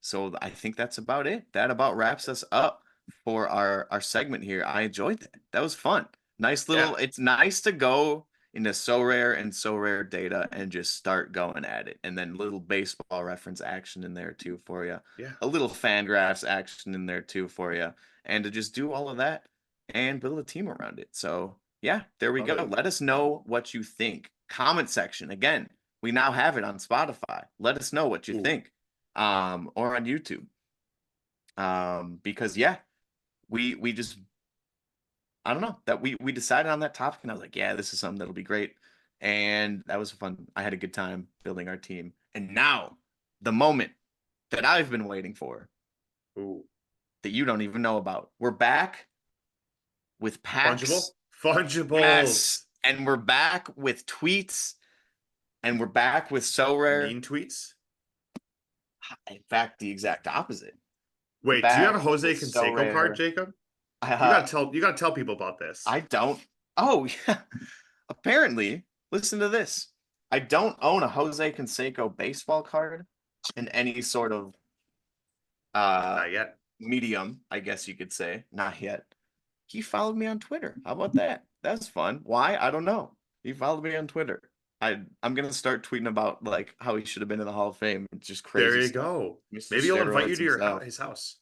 So I think that's about it. That about wraps us up for our segment here. I enjoyed that. That was fun. Nice yeah, little, it's nice to go into So Rare and So Rare Data and just start going at it. And then little baseball reference action in there too for you. yeah, A little fan graphs action in there too for you. And to just do all of that and build a team around it. So, yeah, there we love go. it. Let us know what you think. Comment section. Again, we now have it on Spotify. Let us know what you Ooh, think. Or on YouTube. Because yeah, we just I don't know that we decided on that topic and I was like, yeah, this is something that'll be great. And that was fun. I had a good time building our team. And now the moment that I've been waiting for ooh, that you don't even know about. We're back with fungible, packs. fungibles, Yes. And we're back with tweets and we're back with So Rare. mean tweets. In fact, the exact opposite. We're Wait, do you have a back Jose with So Canseco card, Rare. Jacob? You Uh, gotta tell you gotta tell people about this. I don't. Oh, yeah. Apparently, listen to this. I don't own a Jose Canseco baseball card in any sort of uh Not yet. medium, I guess you could say. Not yet. He followed me on Twitter. How about that? That's fun. Why? I don't know. He followed me on Twitter. I'm gonna start tweeting about like how he should have been in the Hall of Fame. It's just There crazy you stuff. go. Mr. Maybe he'll invite you Steroids to your himself. his house.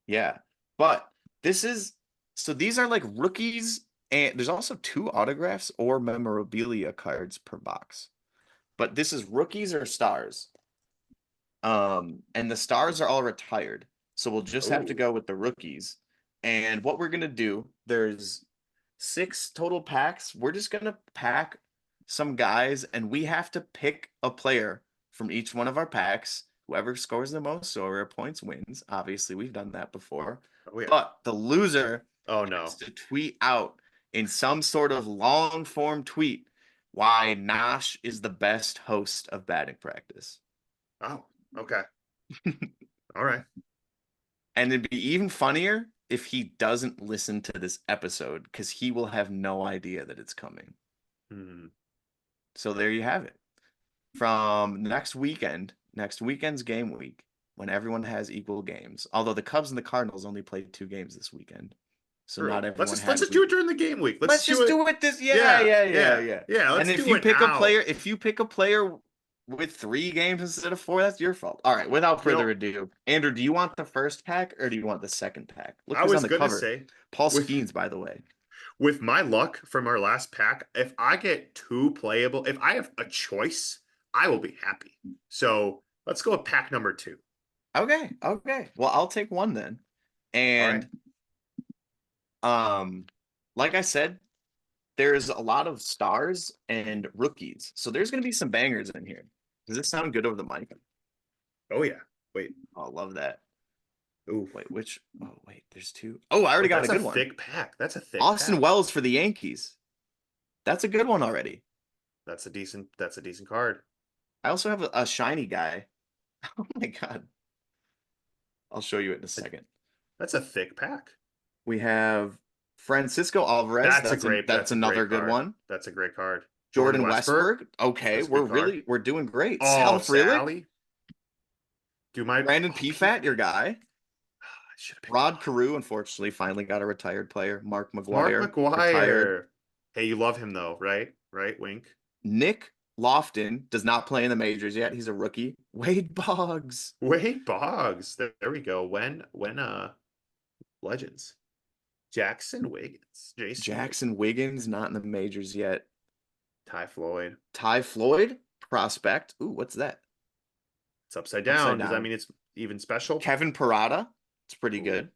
Yeah. But this is so these are like rookies, and there's also two autographs or memorabilia cards per box. But this is rookies or stars. And the stars are all retired. So we'll just have to Oh, go with the rookies. And what we're gonna do, there's 6 total packs. We're just gonna pack some guys, and we have to pick a player from each one of our packs. Whoever scores the most Sorare points wins. Obviously, we've done that before. oh yeah. But the loser Oh has no. to tweet out in some sort of long form tweet why Nosh is the best host of batting practice. Oh, okay. All right. And it'd be even funnier if he doesn't listen to this episode because he will have no idea that it's coming. Hmm. So there you have it. From next weekend's game week, when everyone has equal games. Although the Cubs and the Cardinals only played 2 games this weekend. So True. not Let's everyone just let's had just do it week. during the game week. Let's Let's do just it. do it this. Yeah, Yeah, yeah, yeah, yeah, yeah. yeah. And Let's if do you it pick a now. player, if you pick a player with 3 games instead of 4, that's your fault. All right, without You further know, ado, Andrew, do you want the first pack or do you want the second pack? Look I who's on was the gonna cover. say Paul with Skeens, by the way. with my luck from our last pack, if I get 2 playable, if I have a choice, I will be happy. So let's go with pack number 2. Okay, okay. Well, I'll take one then. All right. And um, like I said, there's a lot of stars and rookies. So there's gonna be some bangers in here. Does this sound good over the mic? Oh yeah. Wait. Oh, I love that. Ooh. Wait, which? Oh, wait, there's 2. Oh, I already Wait, got a that's a good one. thick pack. That's a thick Austin pack. Wells for the Yankees. That's a good one already. That's a decent card. I also have a shiny guy. Oh my God. I'll show you it in a Uh, second. That's a thick pack. We have Francisco Alvarez. That's That's a another great good card. one. That's a great card. Jordan Jordan Westburg. Westberg. Okay, That's a good card. we're doing great. Oh, Sal Frelick, Sally. Do my Brandon oh P Pfat, your guy. I should have picked him Rod up. Carew, unfortunately, finally got a retired player. Mark Mark McGuire, retired. McGuire. Hey, you love him though, right? Right, Wink. Nick Lofton does not play in the majors yet. He's a rookie. Wade Boggs. Wade Boggs. There we go. When Legends. Jackson Wiggins. Jason Wiggins. Jackson Wiggins, not in the majors yet. Ty Floyd. Ty Floyd, prospect. Ooh, what's that? It's upside Upside down. Does that down. mean it's even special? Kevin Parada. It's pretty Ooh. good.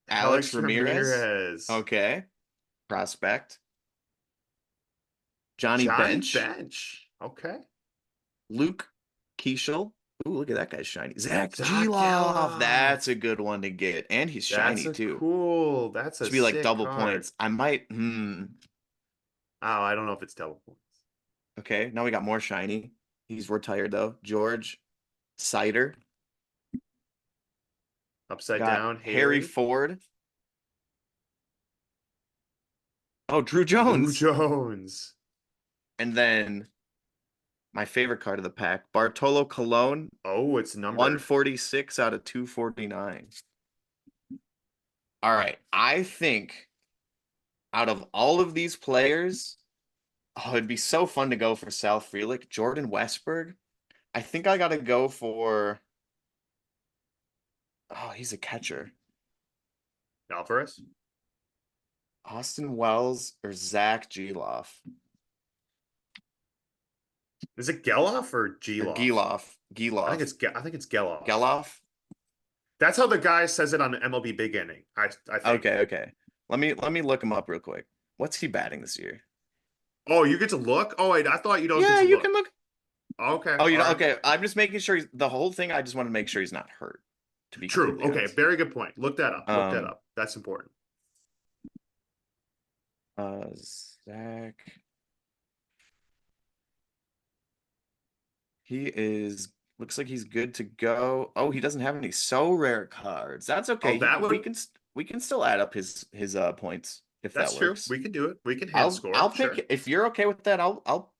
Alex Alex Ramirez. Ramirez. Okay. Prospect. Johnny Johnny Bench. Bench. Okay. Luke Keishel. Ooh, look at that guy's shiny. Zach Zach Geloff. That's Geloff. a good one to get. And he's That's shiny a too. cool. That's a Should be like sick double card. points. I might. Oh, I don't know if it's double points. Okay, now we got more shiny. He's retired though. George Sider. Upside Got down, Harry Harry. Ford. Oh, Drew Drew Jones. Jones. And then my favorite card of the pack, Bartolo Colon, Oh, it's numbered. 146 out of 249. All right. I think out of all of these players, oh, it'd be so fun to go for Sal Frelick, Jordan Westberg. I think I got to go for, oh, he's a catcher. Alvarez. Austin Wells or Zach Geloff. Is it Geloff or Or Geloff? Geloff. Geloff. I think it's Geloff. Geloff. That's how the guy says it on MLB Big Inning. I think. Okay, okay. Let me look him up real quick. What's he batting this year? Oh, you get to look? Oh wait, I thought you don't get Yeah, to you look. can look. Okay, Oh, you all know, right. okay. I'm just making sure the whole thing. I just want to make sure he's not hurt. To be True. completely Okay, honest. very good point. Look that up. Look that Um, up. That's important. Zach. He is. Looks like he's good to go. Oh, he doesn't have any so rare cards. That's Oh, okay. that would We can still add up his points if that that's true. works. We can do it. We can hand I'll score. Sure. pick if you're okay with that. I'll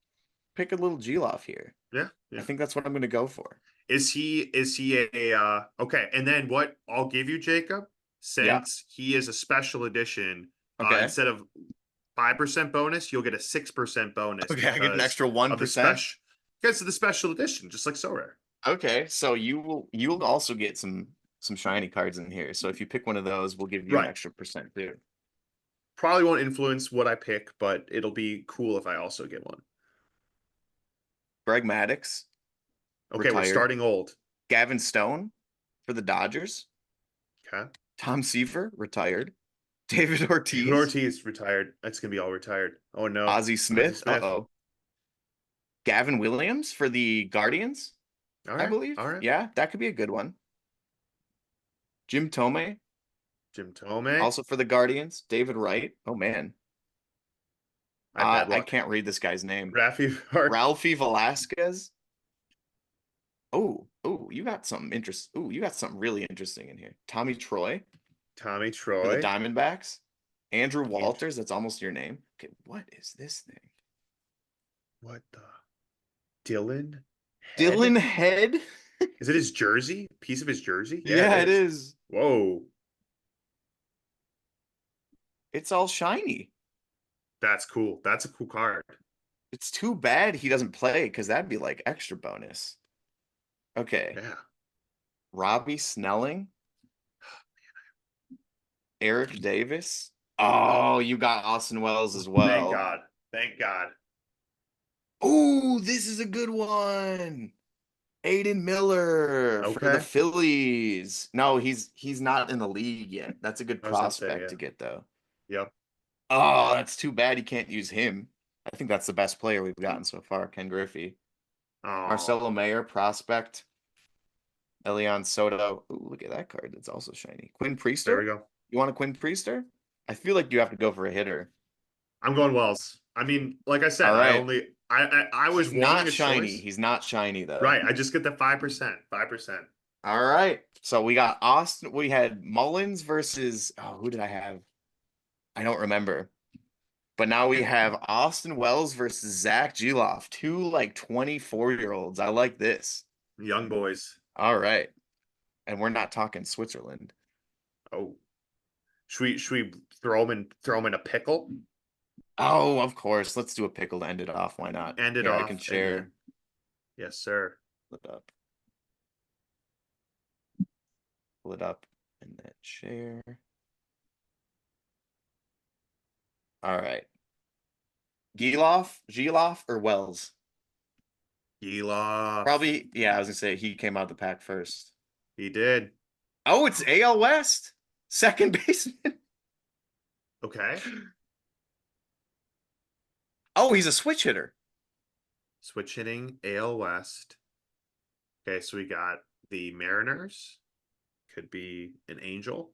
pick a little G off here. Yeah, I yeah. think that's what I'm gonna go for. Is he a okay, and then what I'll give you, Jacob, Yeah. since he is a special edition, Okay. instead of 5% bonus, you'll get a 6% bonus Okay. I get an extra of the 1%. because of the special edition, just like so rare. Okay. So you'll also get some shiny cards in here. So if you pick one of those, we'll give you an Right. extra percent too. Probably won't influence what I pick, but it'll be cool if I also get one. Greg Maddux. Okay, we're retired. starting old. Gavin Stone for the Dodgers. Okay. Tom Seaver, retired. David David Ortiz. Ortiz retired. That's gonna be all retired. Oh no. Ozzie Ozzie Smith. Smith. Uh-oh. Gavin Williams for the Guardians, All I right. believe. All right. Yeah, that could be a good one. Jim Tomei, Jim Thome. also for the Guardians. David Wright. Oh, man. I have bad I luck. can't read this guy's name. Rafi Park. Ralphie Velasquez. Oh, you got something interesting. Oh, you got something really interesting in here. Tommy Troy Tommy for the Troy. Diamondbacks. Andrew And Walters, that's almost your name. Okay, what is this thing? what the Dylan Dylan Head? Head? Is it his jersey? Piece of his jersey? Yeah, it Yeah, it is. is. Whoa. It's all shiny. That's cool. That's a cool card. It's too bad he doesn't play because that'd be like extra bonus. Okay. Yeah. Robbie Snelling, Eric Davis. Oh, you got Austin Wells as Thank well. God. Thank God. Oh, this is a good one. Aiden Miller for the Okay. Phillies. No, he's not in the league yet. That's a good I was gonna say, prospect yeah. to get though. Yep. Oh, that's too bad you can't use him. I think that's the best player we've gotten so far, Ken Griffey. Marcelo Oh, Mayer, prospect. Elian Soto. Ooh, look at that card. That's also shiny. Quinn there Priester? we go. You want a Quinn Priester? I feel like you have to go for a hitter. I'm going Wells. I mean, like I All said, right. I was He's wanting not a shiny. choice. He's not shiny though. Right. I just get the 5%. 5%. All right. So we got Austin. We had Mullins versus, oh, who did I have? I don't remember. But now we have Austin Wells versus Zach Geloff, two like 24-year-olds. I like this. Young boys. All right. And we're not talking Switzerland. Oh. Should we throw him in a pickle? Oh, of course. Let's do a pickle to end it off. Why not? End it Here, I can off and share. then yes, sir. Pull it up. Pull it up and then share. All right. Geloff or Wells? Elof. Probably, yeah, I was gonna say he came out the pack first. He did. Oh, it's AL West. Second baseman. Okay. Oh, he's a switch hitter. Switch hitting AL West. Okay, so we got the Mariners. Could be an Angel.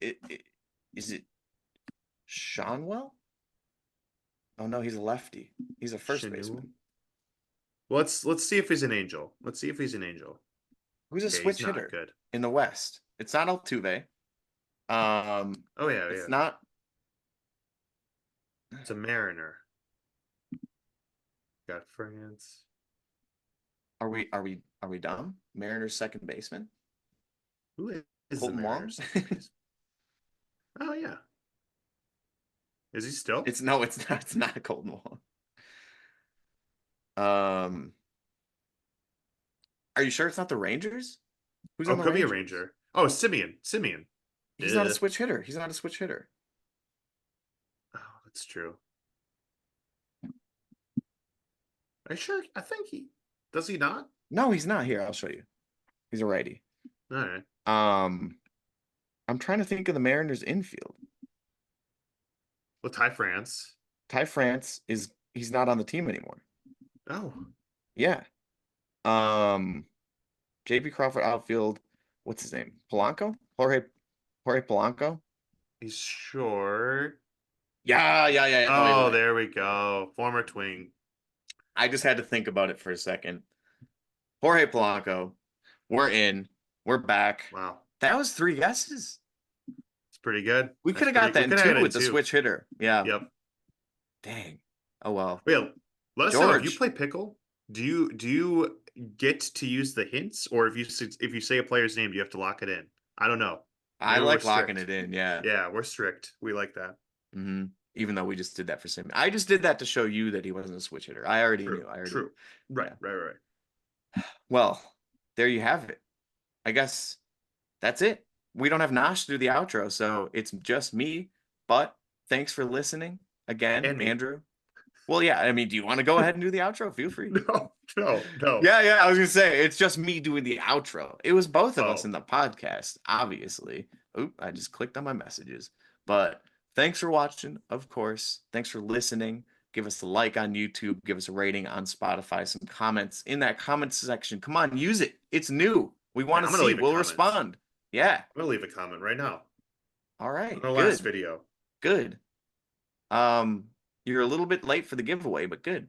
Is it Seanwell? Oh no, he's a lefty. He's a first Chenua. baseman. Let's see if he's an Angel. Let's see if he's an Angel. Who's a Okay, he's switch not hitter good. in the West? It's not Altuve. Oh yeah, It's yeah. not. It's a Mariner. Got France. Are we dumb? Mariners second baseman? Who is the Colton Wong? Mariners second base? Oh yeah. Is he still? It's no, it's not. It's not Colton Wong. Um, are you sure it's not the Rangers? Who's Oh, on the could be a Rangers? Ranger. Oh, Simeon. Simeon. He's not a Ugh. switch hitter. He's not a switch hitter. Oh, that's true. Are you sure? I think he does he not? No, he's not here. I'll show you. He's a righty. All right. I'm trying to think of the Mariners infield. Well, Ty France. Ty France he's not on the team anymore. Oh, Yeah. JP Crawford outfield. What's his name? Polanco? Jorge Polanco? he's short. Yeah. Oh, you're Oh, right. there we go. Former Twing. I just had to think about it for a second. Jorge Polanco. We're in. We're back. Wow, That was three guesses. it's pretty good. We could That's have got pretty. We that in could have had two it in with the two. switch hitter. Yeah. Yep. Dang. Oh well. Well, let us know if you George. play pickle. Do you get to use the hints, or if you say a player's name, do you have to lock it in? I don't know. I Maybe we're like locking strict. it in. Yeah. Yeah, we're strict. We like that. Even though we just did that for Sim. I just did that to show you that he wasn't a switch hitter. I already True. knew. I already. True. Right. Yeah. Right. Well, there you have it. I guess that's it. We don't have Nosh to do the outro, so it's just me. But thanks for listening again, And me. Andrew. Well, yeah. I mean, do you want to go ahead and do the outro? Feel free. No, no, no. Yeah, yeah. I was gonna say it's just me doing the outro. It was both of us Oh, in the podcast, obviously. Oop, I just clicked on my messages. But thanks for watching, of course. Thanks for listening. Give us a like on YouTube. Give us a rating on Spotify. Some comments in that comments section. Come on, use it. It's new. We yeah, want to I'm gonna see. leave a We'll comment. respond. Yeah. I'm gonna leave a comment right now All on right. our last Good. video. Good. Um, you're a little bit late for the giveaway, but good.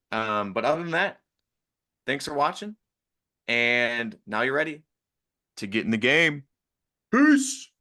But other than that, thanks for watching. And now you're ready to get in the game. Peace.